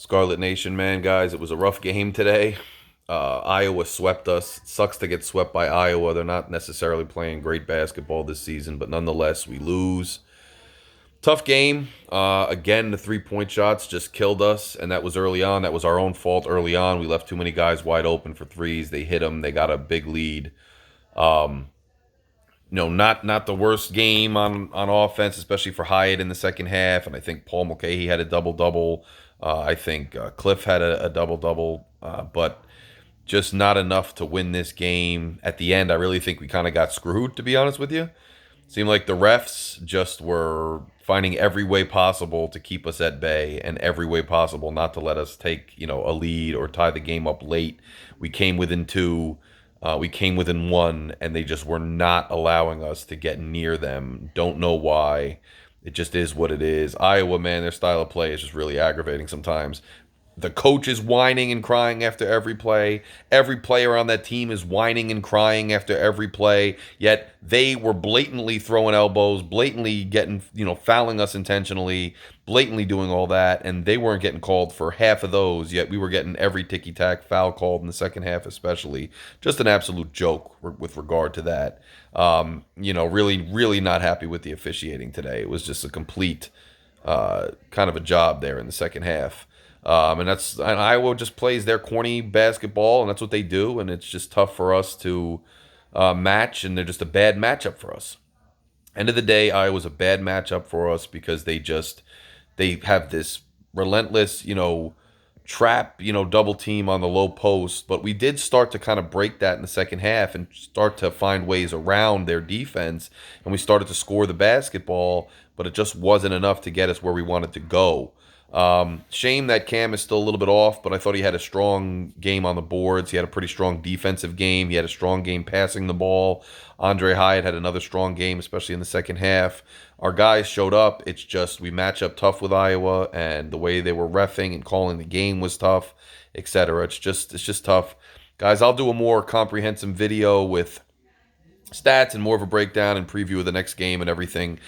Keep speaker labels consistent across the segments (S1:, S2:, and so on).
S1: Scarlet Nation, man, guys, it was a rough game today. Iowa swept us. It sucks to get swept by Iowa. They're not necessarily playing great basketball this season, but nonetheless, we lose. Tough game. Again, the three-point shots just killed us, and that was early on. That was our own fault early on. We left too many guys wide open for threes. They hit them. They got a big lead. Um, not the worst game on offense, especially for Hyatt in the second half. And I think Paul Mulcahy had a double double. I think Cliff had a double double, but just not enough to win this game. At the end, I really think we kind of got screwed, to be honest with you. Seemed like the refs just were finding every way possible to keep us at bay and every way possible not to let us take, a lead or tie the game up late. We came within two. We came within one, and they just were not allowing us to get near them. Don't know why. It just is what it is. Iowa, man, their style of play is just really aggravating sometimes. The coach is whining and crying after every play. Every player on that team is whining and crying after every play. Yet they were blatantly throwing elbows, blatantly getting, fouling us intentionally, blatantly doing all that, and they weren't getting called for half of those. Yet we were getting every ticky-tack foul called in the second half, especially. Just an absolute joke with regard to that. Really, really not happy with the officiating today. It was just a complete kind of a job there in the second half. And Iowa just plays their corny basketball, and that's what they do. And it's just tough for us to match, and they're just a bad matchup for us. End of the day, Iowa's a bad matchup for us because they have this relentless, trap, double team on the low post. But we did start to kind of break that in the second half and start to find ways around their defense, and we started to score the basketball, but it just wasn't enough to get us where we wanted to go. Shame that Cam is still a little bit off, but I thought he had a strong game on the boards. He had a pretty strong defensive game. He had a strong game passing the ball. Andre Hyatt had another strong game, especially in the second half. Our guys showed up. It's just we match up tough with Iowa, and the way they were reffing and calling the game was tough, etc. It's just tough. Guys, I'll do a more comprehensive video with stats and more of a breakdown and preview of the next game and everything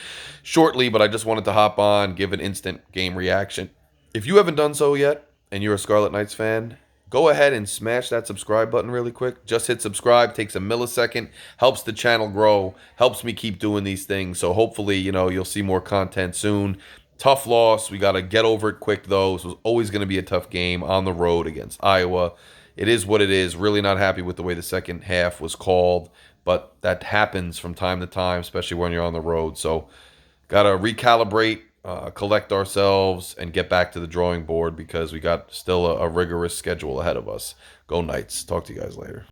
S1: shortly, but I just wanted to hop on, give an instant game reaction. If you haven't done so yet and you're a Scarlet Knights fan, go ahead and smash that subscribe button really quick. Just hit subscribe, takes a millisecond, helps the channel grow, helps me keep doing these things. So hopefully, you'll see more content soon. Tough loss. We got to get over it quick, though. This was always going to be a tough game on the road against Iowa. It is what it is. Really not happy with the way the second half was called, but that happens from time to time, especially when you're on the road. So got to recalibrate, collect ourselves, and get back to the drawing board because we got still a rigorous schedule ahead of us. Go Knights. Talk to you guys later.